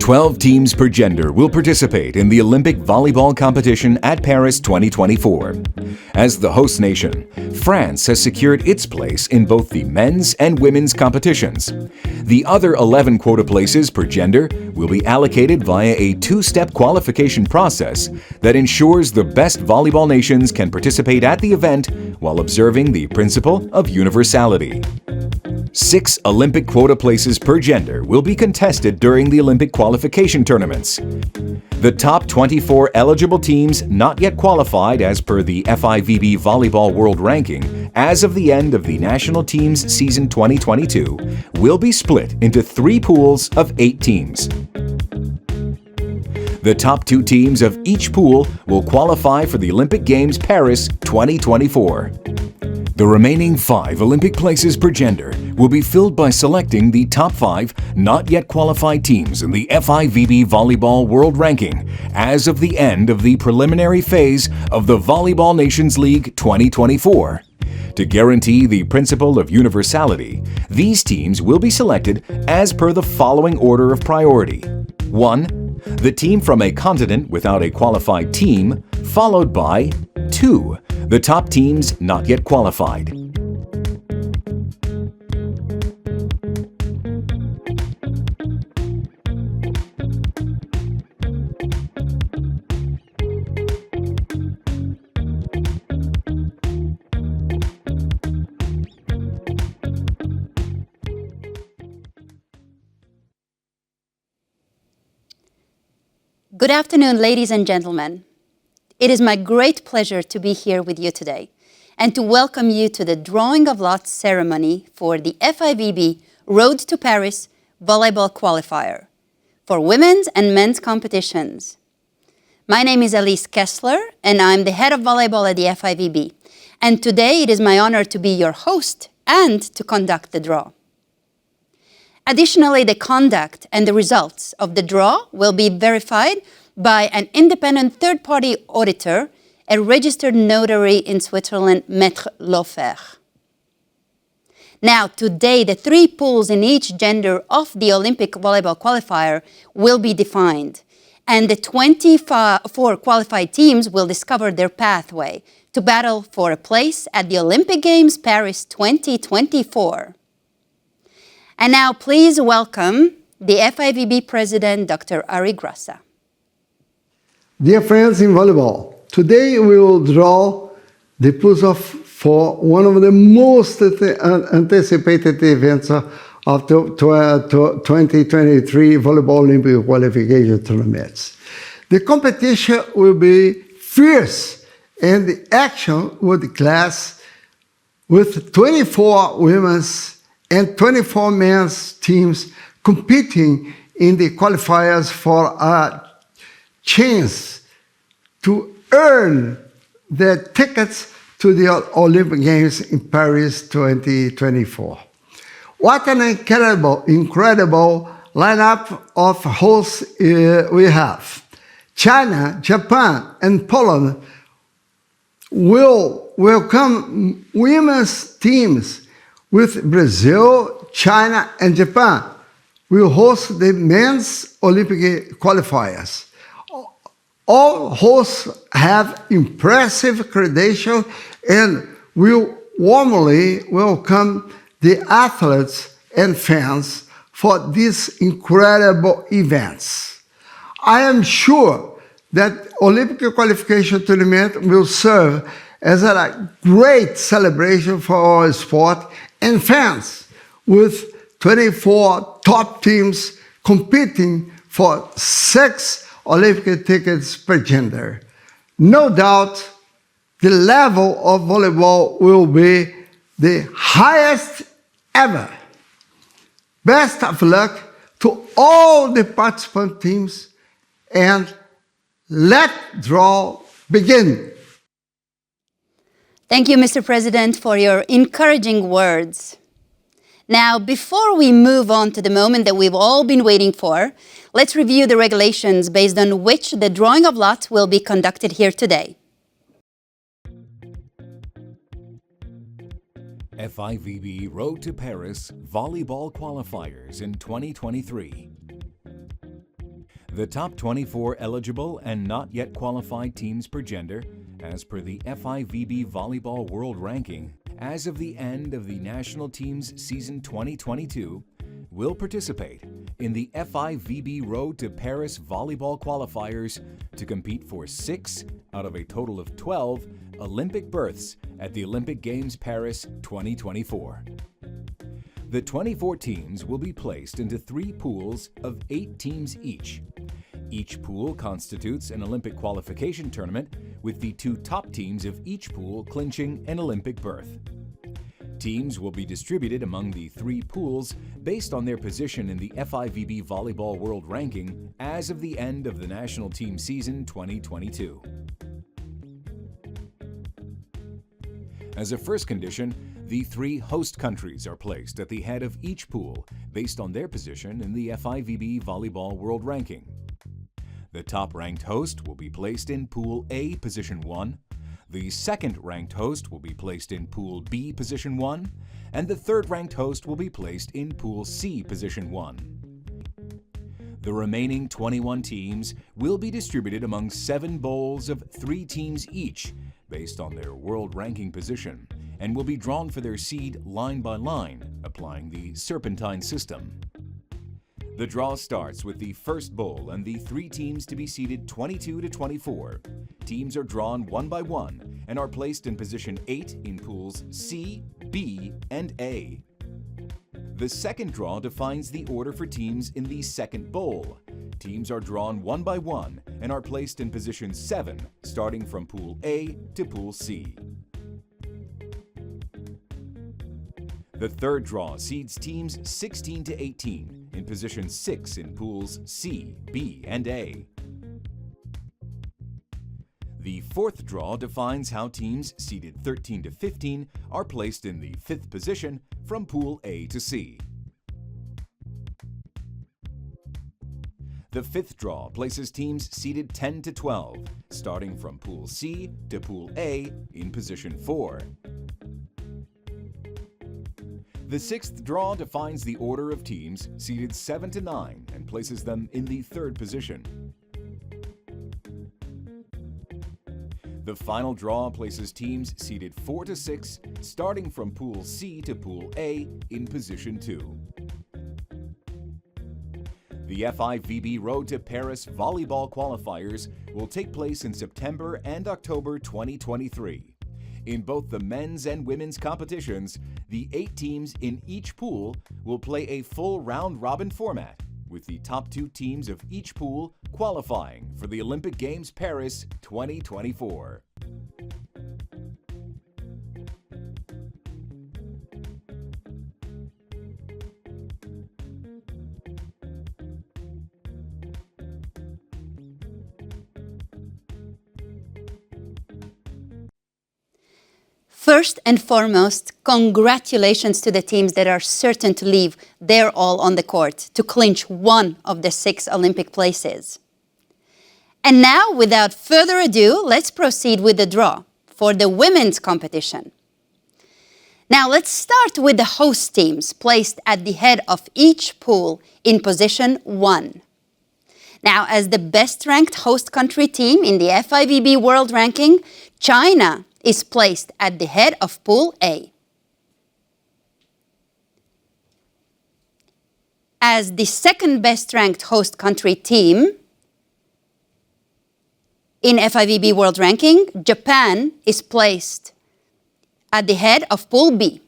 12 teams per gender will participate in the Olympic volleyball competition at Paris 2024. As the host nation, France has secured its place in both the men's and women's competitions. The other 11 quota places per gender will be allocated via a two-step qualification process that ensures the best volleyball nations can participate at the event while observing the principle of universality. 6 Olympic quota places per gender will be contested during the Olympic qualification tournaments. The top 24 eligible teams not yet qualified as per the FIVB Volleyball World Ranking as of the end of the national teams season 2022 will be split into 3 pools of 8 teams. The top 2 teams of each pool will qualify for the Olympic Games Paris 2024. The remaining 5 Olympic places per gender will be filled by selecting the top 5 not yet qualified teams in the FIVB Volleyball World Ranking as of the end of the preliminary phase of the Volleyball Nations League 2024. To guarantee the principle of universality, these teams will be selected as per the following order of priority. 1. The team from a continent without a qualified team, followed by 2. The top teams not yet qualified. Good afternoon, ladies and gentlemen. It is my great pleasure to be here with you today and to welcome you to the drawing of lots ceremony for the FIVB Road to Paris Volleyball Qualifier for women's and men's competitions. My name is Elise Kessler and I'm the head of volleyball at the FIVB. And today it is my honor to be your host and to conduct the draw. Additionally, the conduct and the results of the draw will be verified by an independent third-party auditor, a registered notary in Switzerland, Maître Lofer. Now, today, the 3 pools in each gender of the Olympic volleyball qualifier will be defined, and the 24 qualified teams will discover their pathway to battle for a place at the Olympic Games Paris 2024. And now, please welcome the FIVB President, Dr. Ari Grassa. Dear friends in volleyball, today we will draw the pools for one of the most anticipated events of the 2023 Volleyball Olympic Qualification Tournaments. The competition will be fierce and the action will be class with 24 women's and 24 men's teams competing in the qualifiers for a chance to earn their tickets to the Olympic Games in Paris 2024. What an incredible lineup of hosts we have. China, Japan, and Poland will welcome women's teams, with Brazil, China, and Japan will host the men's Olympic qualifiers. All hosts have impressive credentials and will warmly welcome the athletes and fans for these incredible events. I am sure that Olympic qualification tournament will serve as a great celebration for our sport and fans, with 24 top teams competing for 6 Olympic tickets per gender. No doubt, the level of volleyball will be the highest ever. Best of luck to all the participant teams, and let draw begin. Thank you, Mr. President, for your encouraging words. Now, before we move on to the moment that we've all been waiting for, let's review the regulations based on which the drawing of lots will be conducted here today. FIVB Road to Paris Volleyball Qualifiers in 2023. The top 24 eligible and not yet qualified teams per gender, as per the FIVB Volleyball World Ranking, as of the end of the National Teams Season 2022, will participate in the FIVB Road to Paris Volleyball Qualifiers to compete for 6 out of a total of 12 Olympic berths at the Olympic Games Paris 2024. The 24 teams will be placed into 3 pools of 8 teams each. Each pool constitutes an Olympic qualification tournament, with the 2 top teams of each pool clinching an Olympic berth. Teams will be distributed among the 3 pools based on their position in the FIVB Volleyball World Ranking as of the end of the National Team Season 2022. As a first condition, the 3 host countries are placed at the head of each pool based on their position in the FIVB Volleyball World Ranking. The top-ranked host will be placed in Pool A, Position 1, the second-ranked host will be placed in Pool B, Position 1, and the third-ranked host will be placed in Pool C, Position 1. The remaining 21 teams will be distributed among 7 bowls of 3 teams each, based on their world ranking position, and will be drawn for their seed line by line, applying the serpentine system. The draw starts with the first bowl and the 3 teams to be seeded 22 to 24. Teams are drawn one by one and are placed in position 8 in pools C, B, and A. The second draw defines the order for teams in the second bowl. Teams are drawn one by one and are placed in position 7, starting from Pool A to Pool C. The third draw seeds teams 16 to 18 in position 6 in pools C, B, and A. The fourth draw defines how teams seeded 13 to 15 are placed in the 5th position from Pool A to C. The 5th draw places teams seeded 10 to 12, starting from Pool C to Pool A in position 4. The 6th draw defines the order of teams seeded 7 to 9 and places them in the 3rd position. The final draw places teams seeded 4 to 6, starting from Pool C to Pool A in position 2. The FIVB Road to Paris Volleyball Qualifiers will take place in September and October 2023. In both the men's and women's competitions, the 8 teams in each pool will play a full round-robin format, with the top 2 teams of each pool qualifying for the Olympic Games Paris 2024. First and foremost, congratulations to the teams that are certain to leave their all on the court to clinch one of the 6 Olympic places. And now, without further ado, let's proceed with the draw for the women's competition. Now, let's start with the host teams placed at the head of each pool in position 1. Now, as the best-ranked host country team in the FIVB World Ranking, China is placed at the head of Pool A. As the second best-ranked host country team in FIVB World Ranking, Japan is placed at the head of Pool B.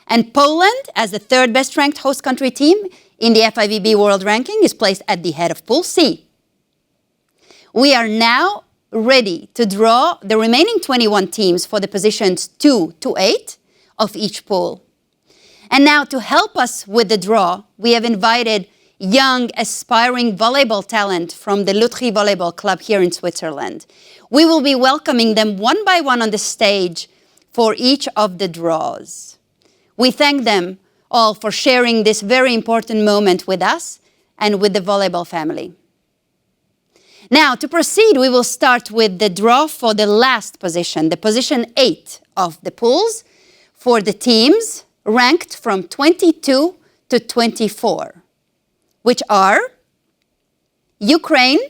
And Poland, as the third best-ranked host country team in the FIVB World Ranking, is placed at the head of Pool C. We are now ready to draw the remaining 21 teams for the positions 2 to 8 of each pool. And now, to help us with the draw, we have invited young, aspiring volleyball talent from the Lutry Volleyball Club here in Switzerland. We will be welcoming them one by one on the stage for each of the draws. We thank them all for sharing this very important moment with us and with the volleyball family. Now, to proceed, we will start with the draw for the last position, the position 8 of the pools, for the teams ranked from 22 to 24. which are Ukraine,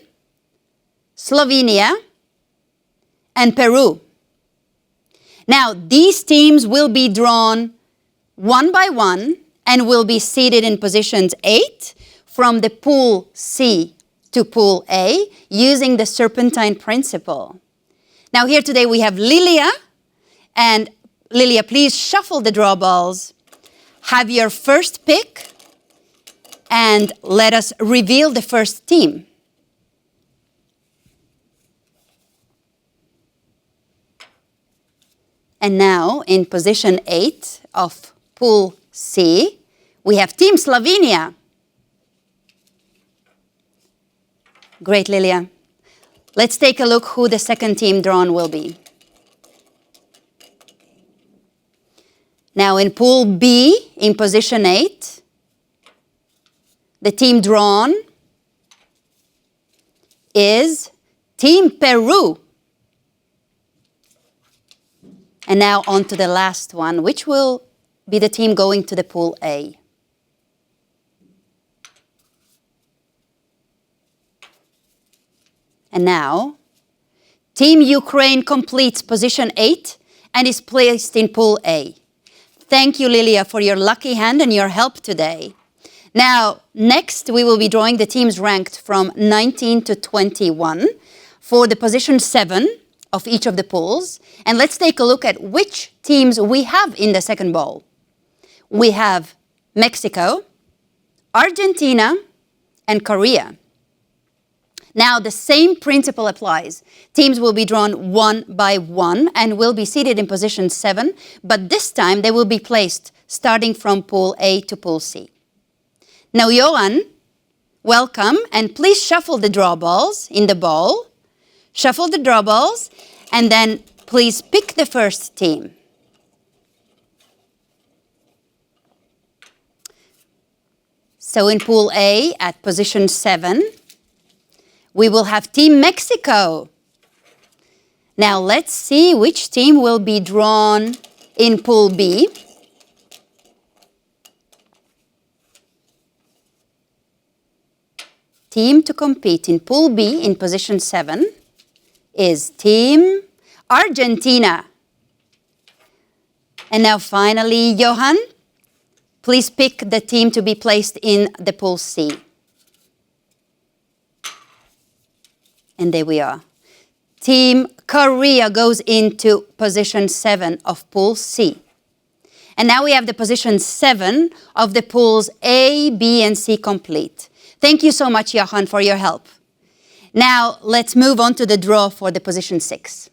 Slovenia, and Peru. Now, these teams will be drawn one by one and will be seated in positions 8 from the pool C to pool A using the serpentine principle. Now, here today we have Lilia. And Lilia, please shuffle the draw balls. Have your first pick and let us reveal the first team. And now, in position 8 of pool C, we have Team Slovenia. Great, Lilia. Let's take a look who the second team drawn will be. Now, in pool B, in position 8, the team drawn is Team Peru. And now on to the last one, which will be the team going to the pool A. And now, Team Ukraine completes position 8 and is placed in pool A. Thank you, Lilia, for your lucky hand and your help today. Now, next we will be drawing the teams ranked from 19 to 21 for the position 7 of each of the pools. And let's take a look at which teams we have in the second bowl. We have Mexico, Argentina, and Korea. Now, the same principle applies. Teams will be drawn one by one and will be seated in position 7, but this time they will be placed starting from pool A to pool C. Now, Johan, welcome, and please shuffle the draw balls in the bowl. Shuffle the draw balls, and then please pick the first team. So in pool A, at position 7, we will have Team Mexico. Now let's see which team will be drawn in pool B. Team to compete in pool B in position 7 is Team Argentina. And now finally, Johan, please pick the team to be placed in the pool C. And there we are. Team Korea goes into position 7 of pool C. And now we have the position 7 of the pools A, B, and C complete. Thank you so much, Johan, for your help. Now, let's move on to the draw for the position 6.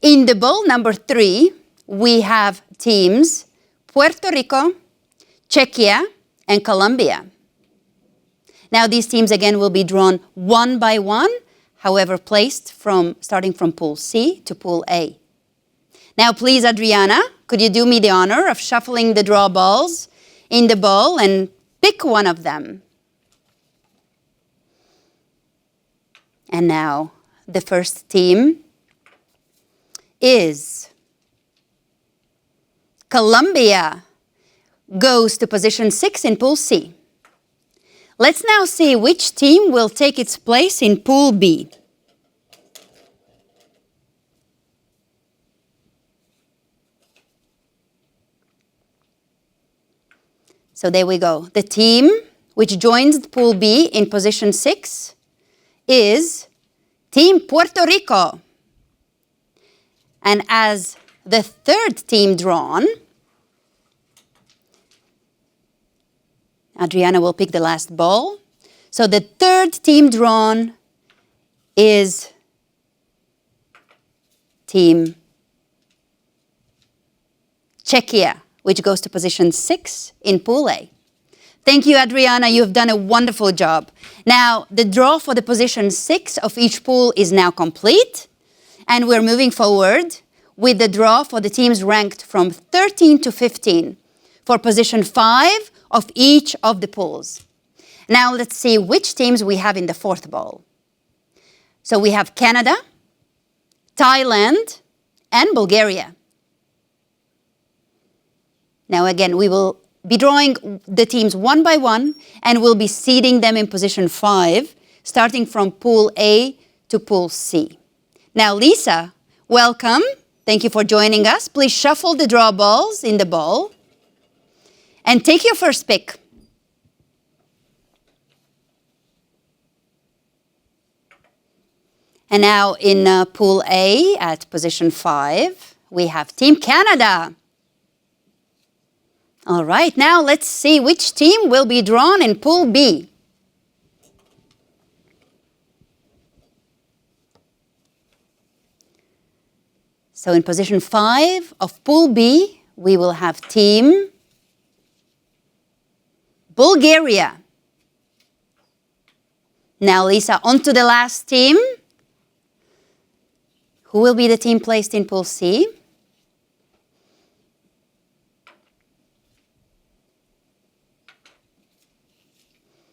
In the bowl number 3, we have teams Puerto Rico, Czechia, and Colombia. Now, these teams again will be drawn one by one, however, placed starting from pool C to pool A. Now, please, Adriana, could you do me the honor of shuffling the draw balls in the bowl and pick one of them? And now, the first team is Colombia, goes to position 6 in pool C. Let's now see which team will take its place in pool B. So there we go. The team which joins pool B in position 6 is Team Puerto Rico. And as the third team drawn, Adriana will pick the last ball. So the third team drawn is Team Czechia, which goes to position 6 in pool A. Thank you, Adriana. You've done a wonderful job. Now, the draw for the position 6 of each pool is now complete. And we're moving forward with the draw for the teams ranked from 13 to 15 for position 5 of each of the pools. Now, let's see which teams we have in the fourth bowl. So we have Canada, Thailand, and Bulgaria. Now, again, we will be drawing the teams one by one, and we'll be seeding them in position 5, starting from Pool A to Pool C. Now, Lisa, welcome. Thank you for joining us. Please shuffle the draw balls in the bowl and take your first pick. And now in Pool A at position 5, we have Team Canada. All right, now let's see which team will be drawn in Pool B. So in position 5 of Pool B, we will have Team Bulgaria. Now, Lisa, on to the last team. Who will be the team placed in Pool C?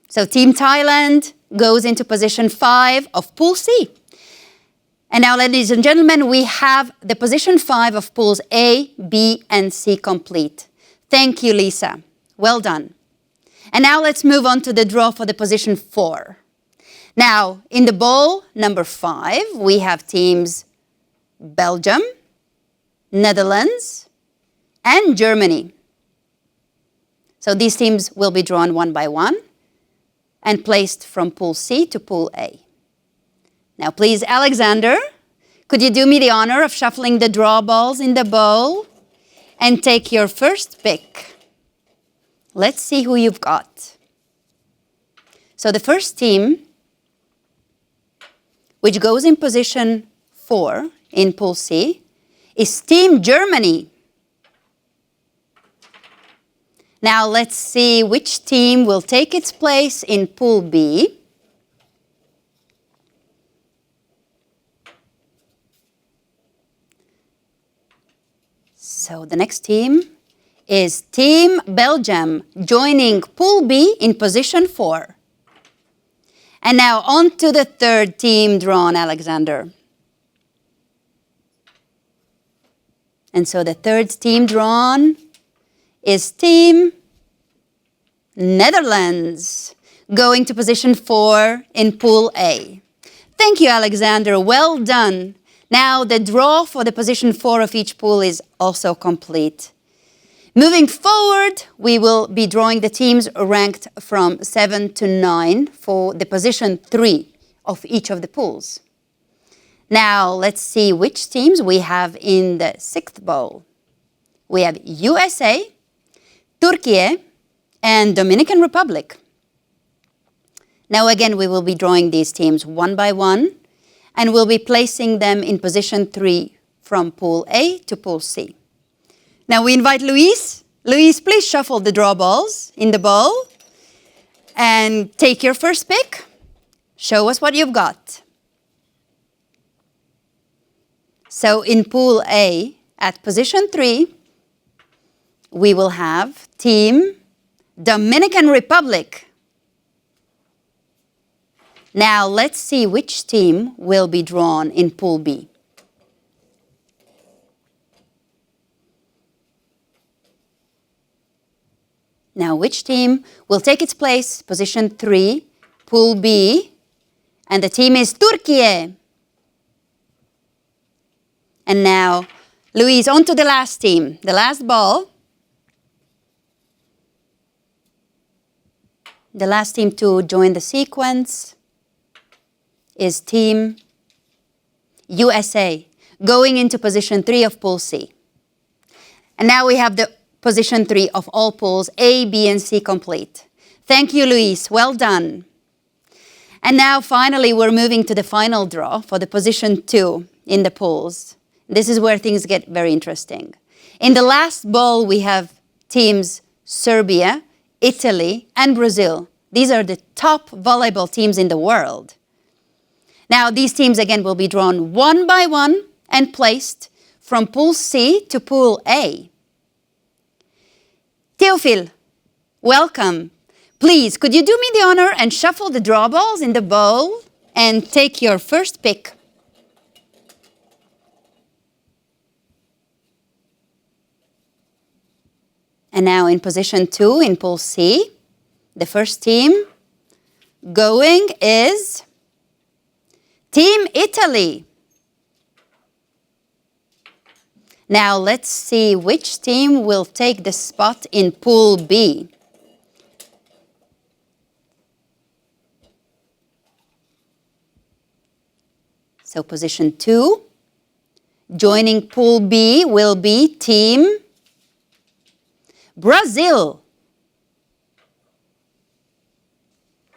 So Team Thailand goes into position 5 of Pool C. And now, ladies and gentlemen, we have the position 5 of Pools A, B, and C complete. Thank you, Lisa. Well done. And now let's move on to the draw for the position 4. Now, in the bowl number 5, we have teams Belgium, Netherlands, and Germany. So these teams will be drawn one by one and placed from Pool C to Pool A. Now, please, Alexander, could you do me the honor of shuffling the draw balls in the bowl and take your first pick? Let's see who you've got. So the first team, which goes in position 4 in Pool C, is Team Germany. Now let's see which team will take its place in Pool B. So the next team is Team Belgium, joining Pool B in position 4. And now on to the third team drawn, Alexander. And so the third team drawn is Team Netherlands, going to position 4 in Pool A. Thank you, Alexander. Well done. Now the draw for the position 4 of each pool is also complete. Moving forward, we will be drawing the teams ranked from 7 to 9 for the position 3 of each of the pools. Now, let's see which teams we have in the 6th bowl. We have USA, Turkey, and Dominican Republic. Now, again, we will be drawing these teams one by one, and we'll be placing them in position 3 from Pool A to Pool C. Now, we invite Luis. Luis, please shuffle the draw balls in the bowl and take your first pick. Show us what you've got. So in Pool A, at position 3, we will have Team Dominican Republic. Now let's see which team will be drawn in Pool B. Now which team will take its place, position 3, Pool B, and the team is Turkey. And now, Luis, on to the last team, the last ball. The last team to join the sequence is Team USA, going into position 3 of Pool C. And now we have the position 3 of all pools, A, B, and C complete. Thank you, Luis. Well done. And now, finally, we're moving to the final draw for the position 2 in the pools. This is where things get very interesting. In the last bowl, we have teams Serbia, Italy, and Brazil. These are the top volleyball teams in the world. Now, these teams, again, will be drawn one by one and placed from Pool C to Pool A. Teofil, welcome. Please, could you do me the honor and shuffle the draw balls in the bowl and take your first pick? And now in position 2 in Pool C, the first team going is Team Italy. Now let's see which team will take the spot in Pool B. So position 2, joining Pool B will be Team Brazil.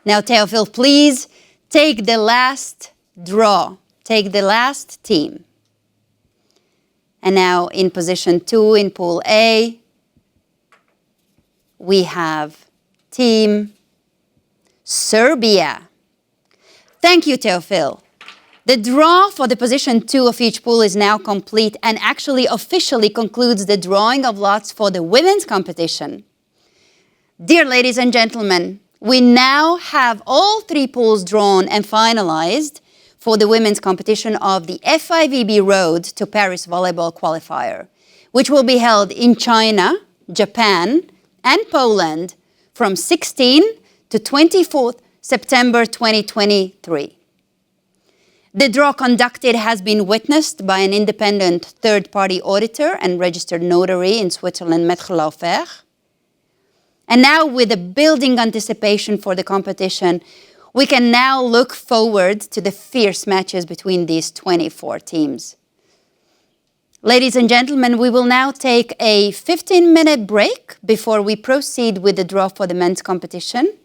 Now, Teofil, please take the last draw. Take the last team. And now in position 2 in Pool A, we have Team Serbia. Thank you, Teofil. The draw for the position 2 of each pool is now complete and actually officially concludes the drawing of lots for the women's competition. Dear ladies and gentlemen, we now have all 3 pools drawn and finalized for the women's competition of the FIVB Road to Paris Volleyball Qualifier, which will be held in China, Japan, and Poland from 16 to 24th September 2023. The draw conducted has been witnessed by an independent third-party auditor and registered notary in Switzerland, Maître Laufer. And now with the building anticipation for the competition, we can now look forward to the fierce matches between these 24 teams. Ladies and gentlemen, we will now take a 15-minute break before we proceed with the draw for the men's competition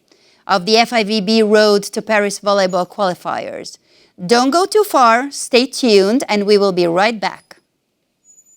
of the FIVB Road to Paris Volleyball Qualifiers. Don't go too far, stay tuned, and we will be right back.